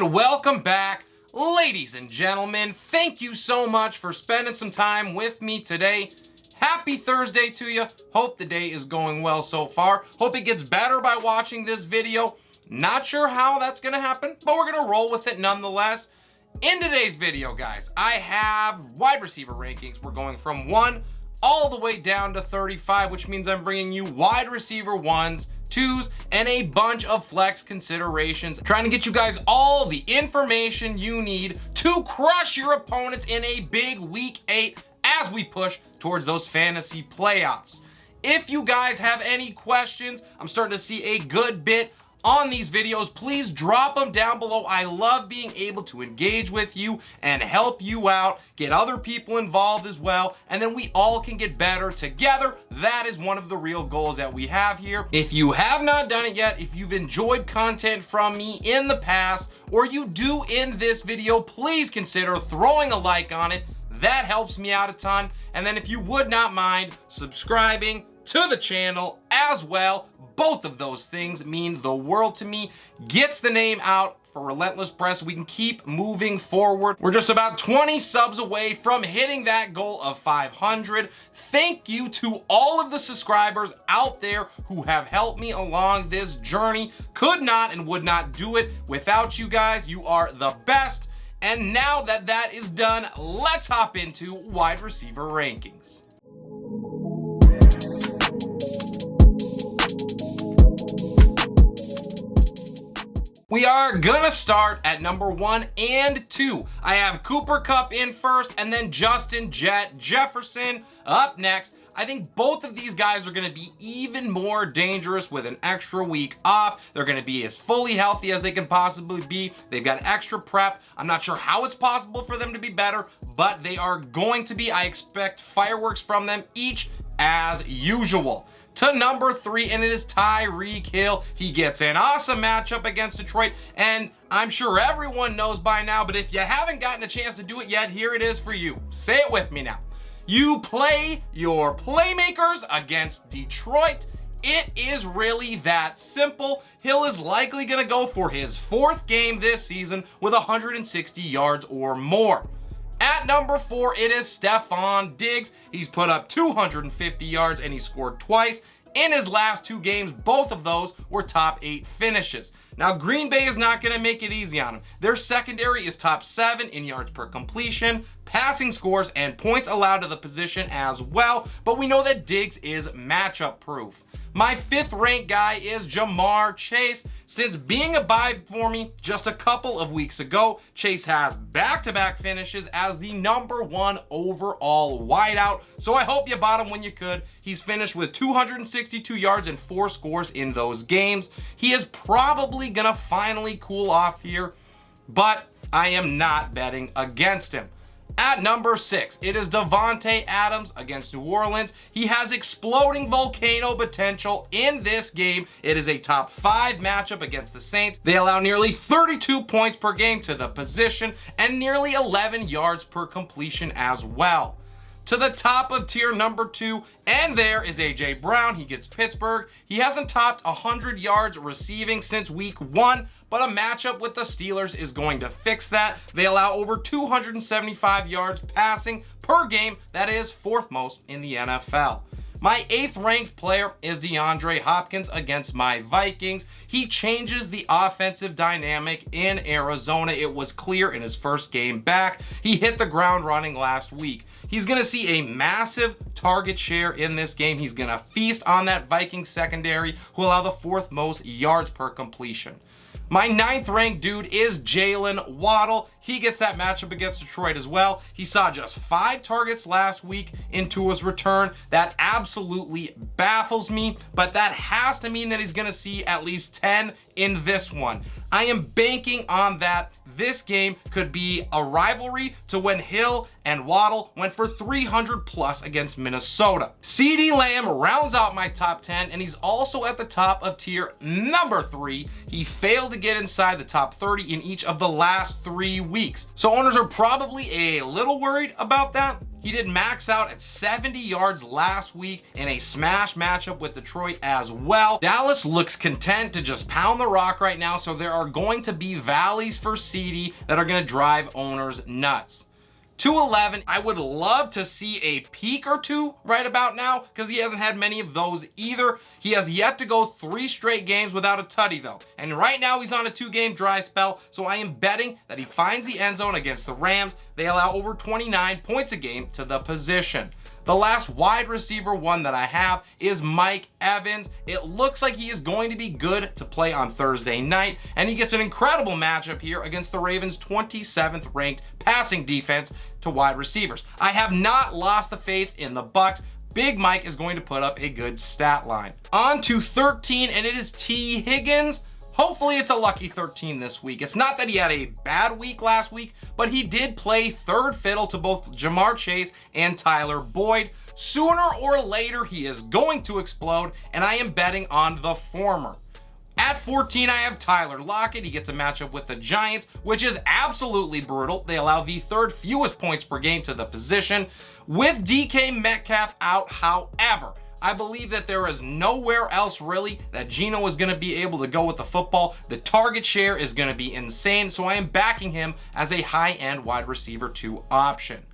And welcome back, ladies and gentlemen. Thank you so much for spending some time with me today. Happy Thursday to you. Hope the day is going well so far. Hope it gets better by watching this video. Not sure how that's going to happen, but we're going to roll with it nonetheless. In today's video, guys, I have wide receiver rankings. We're going from 1 all the way down to 35, which means I'm bringing you wide receiver 1s, 2s, and a bunch of flex considerations. Trying to get you guys all the information you need to crush your opponents in a big week 8 as we push towards those fantasy playoffs. If you guys have any questions, I'm starting to see a good bit on these videos, please drop them down below. I love being able to engage with you and help you out, get other people involved as well, and then we all can get better together. That is one of the real goals that we have here. If you have not done it yet, if you've enjoyed content from me in the past, or you do in this video, please consider throwing a like on it. That helps me out a ton. And then if you would not mind subscribing to the channel as well, both of those things mean the world to me. Gets the name out for Relentless Press. We can keep moving forward. We're just about 20 subs away from hitting that goal of 500. Thank you to all of the subscribers out there who have helped me along this journey. Could not and would not do it without you guys. You are the best. And now that that is done, let's hop into wide receiver rankings. We are gonna start at number 1 and 2. I have Cooper Kupp in first, and then Justin Jefferson up next. I think both of these guys are gonna be even more dangerous with an extra week off. They're gonna be as fully healthy as they can possibly be. They've got extra prep. I'm not sure how it's possible for them to be better, but they are going to be. I expect fireworks from them each as usual. To number 3, and it is Tyreek Hill. He gets an awesome matchup against Detroit, and I'm sure everyone knows by now, but if you haven't gotten a chance to do it yet, here it is for you. Say it with me now. You play your playmakers against Detroit. It is really that simple. Hill is likely going to go for his 4th game this season with 160 yards or more. At number 4, it is Stefon Diggs. He's put up 250 yards and he scored twice in his last 2 games. Both of those were top 8 finishes. Now, Green Bay is not going to make it easy on him. Their secondary is top 7 in yards per completion, passing scores, and points allowed to the position as well. But we know that Diggs is matchup proof. My 5th ranked guy is Ja'Marr Chase. Since being a buy for me just a couple of weeks ago, Chase has back-to-back finishes as the number 1 overall wideout. So I hope you bought him when you could. He's finished with 262 yards and 4 scores in those games. He is probably gonna finally cool off here, but I am not betting against him. At number 6, it is Davante Adams against New Orleans. He has exploding volcano potential in this game. It is a top 5 matchup against the Saints. They allow nearly 32 points per game to the position and nearly 11 yards per completion as well. To the top of tier number 2, and there is A.J. Brown. He gets Pittsburgh. He hasn't topped 100 yards receiving since week 1, but a matchup with the Steelers is going to fix that. They allow over 275 yards passing per game. That is 4th most in the NFL. My 8th ranked player is DeAndre Hopkins against my Vikings. He changes the offensive dynamic in Arizona. It was clear in his first game back. He hit the ground running last week. He's going to see a massive target share in this game. He's going to feast on that Vikings secondary, who allow the 4th most yards per completion. My 9th ranked dude is Jaylen Waddle. He gets that matchup against Detroit as well. He saw just 5 targets last week in Tua's return. That absolutely baffles me, but that has to mean that he's going to see at least 10 in this one. I am banking on that. This game could be a rivalry to when Hill and Waddle went for 300 plus against Minnesota. CeeDee Lamb rounds out my top 10, and he's also at the top of tier number 3. He failed get inside the top 30 in each of the last 3 weeks. So owners are probably a little worried about that. He did max out at 70 yards last week in a smash matchup with Detroit as well. Dallas looks content to just pound the rock right now, so there are going to be valleys for CeeDee that are going to drive owners nuts. 211, I would love to see a peak or two right about now because he hasn't had many of those either. He has yet to go 3 straight games without a tutty though. And right now he's on a 2-game dry spell, so I am betting that he finds the end zone against the Rams. They allow over 29 points a game to the position. The last wide receiver one that I have is Mike Evans. It looks like he is going to be good to play on Thursday night, and he gets an incredible matchup here against the Ravens' 27th ranked passing defense to wide receivers. I have not lost the faith in the Bucs. Big Mike is going to put up a good stat line. On to 13, and it is T. Higgins. Hopefully it's a lucky 13 this week. It's not that he had a bad week last week, but he did play third fiddle to both Jamar Chase and Tyler Boyd. Sooner or later, he is going to explode, and I am betting on the former. At 14, I have Tyler Lockett. He gets a matchup with the Giants, which is absolutely brutal. They allow the 3rd fewest points per game to the position. With DK Metcalf out, however, I believe that there is nowhere else really that Geno is going to be able to go with the football. The target share is going to be insane, so I am backing him as a high-end wide receiver 2 option.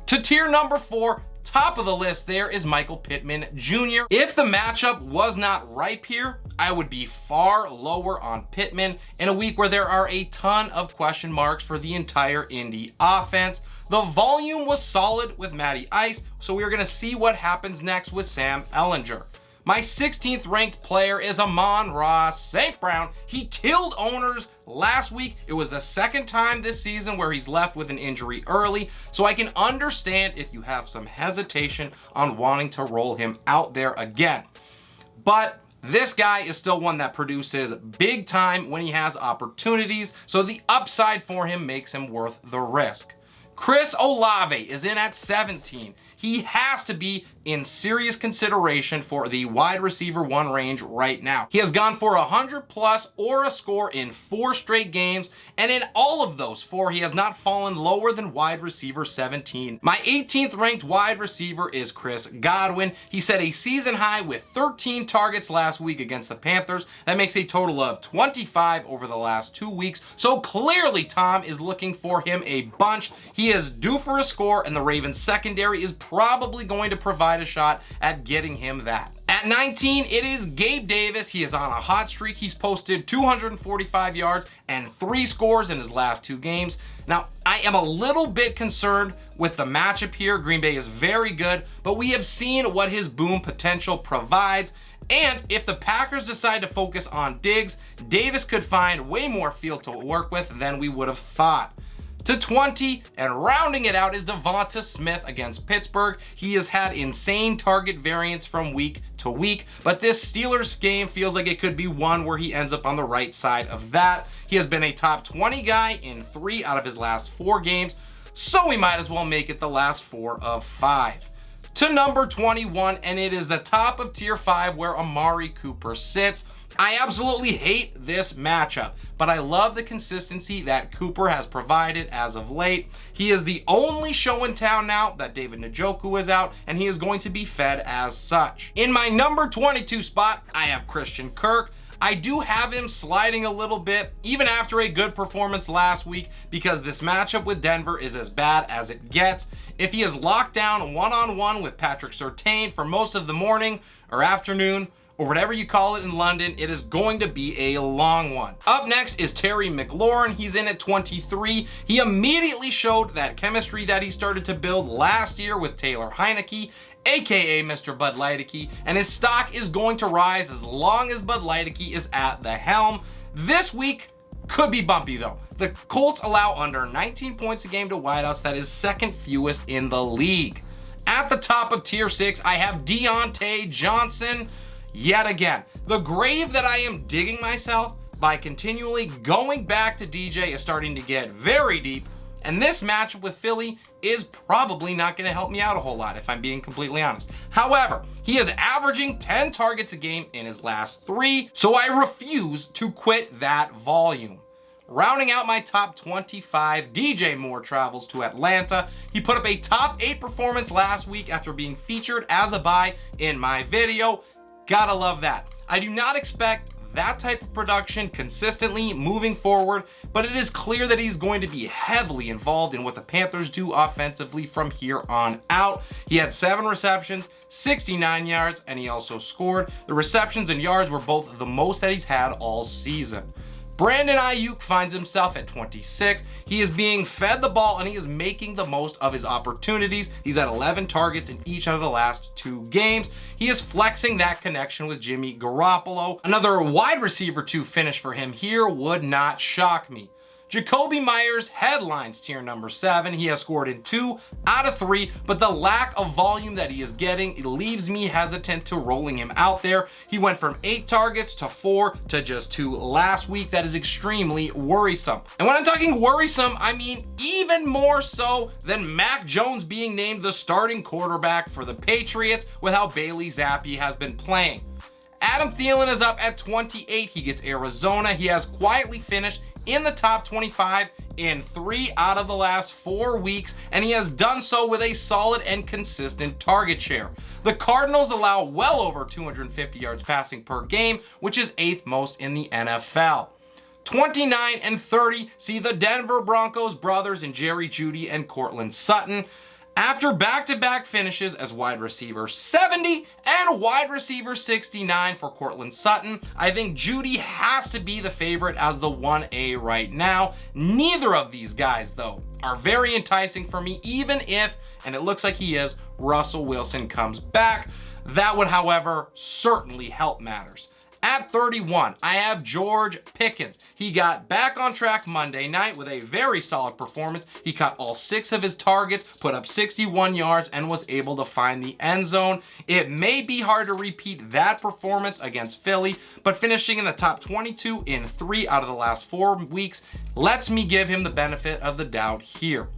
To tier number 4, top of the list there is Michael Pittman Jr. If the matchup was not ripe here, I would be far lower on Pittman in a week where there are a ton of question marks for the entire Indy offense. The volume was solid with Matty Ice, so we are going to see what happens next with Sam Ehlinger. My 16th ranked player is Amon-Ra St. Brown. He killed owners last week. It was the 2nd time this season where he's left with an injury early, so I can understand if you have some hesitation on wanting to roll him out there again. But this guy is still one that produces big time when he has opportunities, so the upside for him makes him worth the risk. Chris Olave is in at 17. He has to be in serious consideration for the wide receiver 1 range right now. He has gone for 100 plus or a score in 4 straight games, and in all of those 4, he has not fallen lower than wide receiver 17. My 18th ranked wide receiver is Chris Godwin. He set a season high with 13 targets last week against the Panthers. That makes a total of 25 over the last 2 weeks. So clearly Tom is looking for him a bunch. He is due for a score, and the Ravens secondary is probably going to provide a shot at getting him that. At 19, it is Gabe Davis. He is on a hot streak. He's posted 245 yards and 3 scores in his last 2 games. Now, I am a little bit concerned with the matchup here. Green Bay is very good, but we have seen what his boom potential provides. And if the Packers decide to focus on Diggs, Davis could find way more field to work with than we would have thought. To 20, and rounding it out is DeVonta Smith against Pittsburgh. He has had insane target variance from week to week, but this Steelers game feels like it could be one where he ends up on the right side of that. He has been a top 20 guy in 3 out of his last 4 games, so we might as well make it the last 4 of 5. To number 21, and it is the top of tier 5 where Amari Cooper sits. I absolutely hate this matchup, but I love the consistency that Cooper has provided as of late. He is the only show in town now that David Njoku is out, and he is going to be fed as such. In my number 22 spot, I have Christian Kirk. I do have him sliding a little bit, even after a good performance last week, because this matchup with Denver is as bad as it gets. If he is locked down one-on-one with Patrick Surtain for most of the morning or afternoon, or whatever you call it in London, it is going to be a long one. Up next is Terry McLaurin. He's in at 23. He immediately showed that chemistry that he started to build last year with Taylor Heineke, aka Mr. Bud Lighty, and his stock is going to rise as long as Bud Lighty is at the helm. This week could be bumpy though. The Colts allow under 19 points a game to wideouts. That is 2nd fewest in the league. At the top of tier 6, I have Diontae Johnson. Yet again, the grave that I am digging myself by continually going back to DJ is starting to get very deep, And this matchup with Philly is probably not going to help me out a whole lot, if I'm being completely honest. However, he is averaging 10 targets a game in his last 3, so I refuse to quit that volume. Rounding out my top 25, DJ Moore travels to Atlanta. He put up a top 8 performance last week after being featured as a buy in my video. Gotta love that. I do not expect that type of production consistently moving forward, but it is clear that he's going to be heavily involved in what the Panthers do offensively from here on out. He had 7 receptions, 69 yards, and he also scored. The receptions and yards were both the most that he's had all season. Brandin Aiyuk finds himself at 26. He is being fed the ball and he is making the most of his opportunities. He's at 11 targets in each of the last 2 games. He is flexing that connection with Jimmy Garoppolo. Another wide receiver 2 finish for him here would not shock me. Jakobi Meyers headlines tier number 7. He has scored in 2 out of 3, but the lack of volume that he is getting leaves me hesitant to rolling him out there. He went from 8 targets to 4 to just 2 last week. That is extremely worrisome. And when I'm talking worrisome, I mean even more so than Mac Jones being named the starting quarterback for the Patriots with how Bailey Zappi has been playing. Adam Thielen is up at 28. He gets Arizona. He has quietly finished in the top 25 in 3 out of the last 4 weeks, and he has done so with a solid and consistent target share. The Cardinals allow well over 250 yards passing per game, which is 8th most in the NFL. 29 and 30 see the Denver Broncos brothers in Jerry Jeudy and Courtland Sutton. After back-to-back finishes as wide receiver 70 and wide receiver 69 for Courtland Sutton, I think Jeudy has to be the favorite as the 1A right now. Neither of these guys, though, are very enticing for me, even if, and it looks like he is, Russell Wilson comes back. That would, however, certainly help matters. At 31, I have George Pickens. He got back on track Monday night with a very solid performance. He caught all 6 of his targets, put up 61 yards, and was able to find the end zone. It may be hard to repeat that performance against Philly, but finishing in the top 22 in 3 out of the last 4 weeks lets me give him the benefit of the doubt here.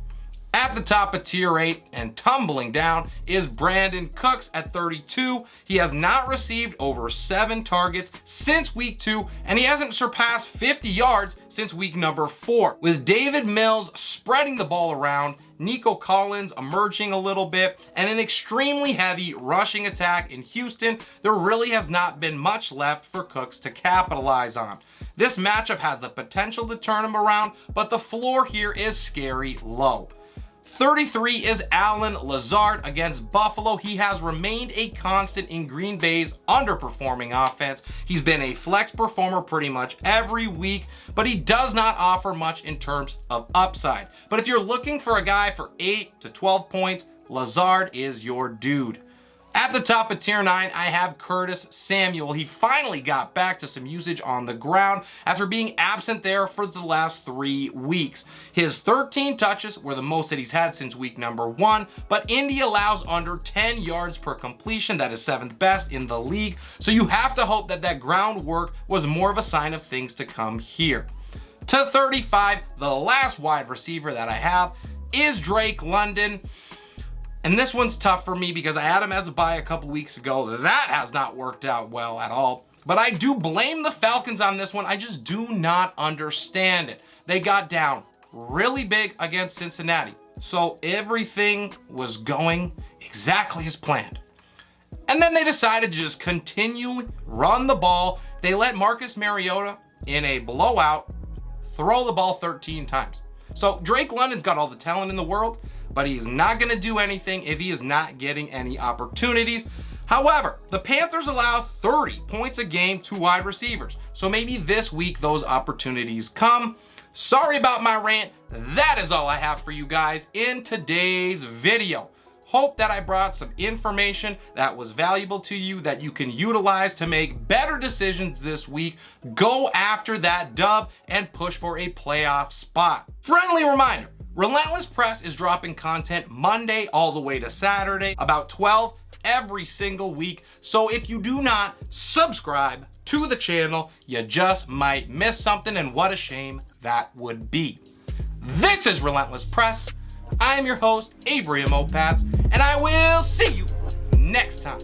At the top of tier 8 and tumbling down is Brandin Cooks at 32. He has not received over 7 targets since week 2, and he hasn't surpassed 50 yards since week number 4. With David Mills spreading the ball around, Nico Collins emerging a little bit, and an extremely heavy rushing attack in Houston, there really has not been much left for Cooks to capitalize on. This matchup has the potential to turn him around, but the floor here is scary low. 33 is Allen Lazard against Buffalo. He has remained a constant in Green Bay's underperforming offense. He's been a flex performer pretty much every week, but he does not offer much in terms of upside. But if you're looking for a guy for 8 to 12 points, Lazard is your dude. At the top of tier 9, I have Curtis Samuel. He finally got back to some usage on the ground after being absent there for the last 3 weeks. His 13 touches were the most that he's had since week number 1, but Indy allows under 10 yards per completion. That is 7th best in the league. So you have to hope that that groundwork was more of a sign of things to come here. To 35, the last wide receiver that I have is Drake London. And this one's tough for me because I had him as a buy a couple weeks ago. That has not worked out well at all. But I do blame the Falcons on this one. I just do not understand it. They got down really big against Cincinnati. So everything was going exactly as planned. And then they decided to just continually run the ball. They let Marcus Mariota in a blowout throw the ball 13 times. So Drake London's got all the talent in the world, but he's not going to do anything if he is not getting any opportunities. However, the Panthers allow 30 points a game to wide receivers. So maybe this week those opportunities come. Sorry about my rant. That is all I have for you guys in today's video. Hope that I brought some information that was valuable to you that you can utilize to make better decisions this week. Go after that dub and push for a playoff spot. Friendly reminder, Relentless Press is dropping content Monday all the way to Saturday, about 12 every single week. So if you do not subscribe to the channel, you just might miss something, and what a shame that would be. This is Relentless Press. I am your host, Abraham Opats, and I will see you next time.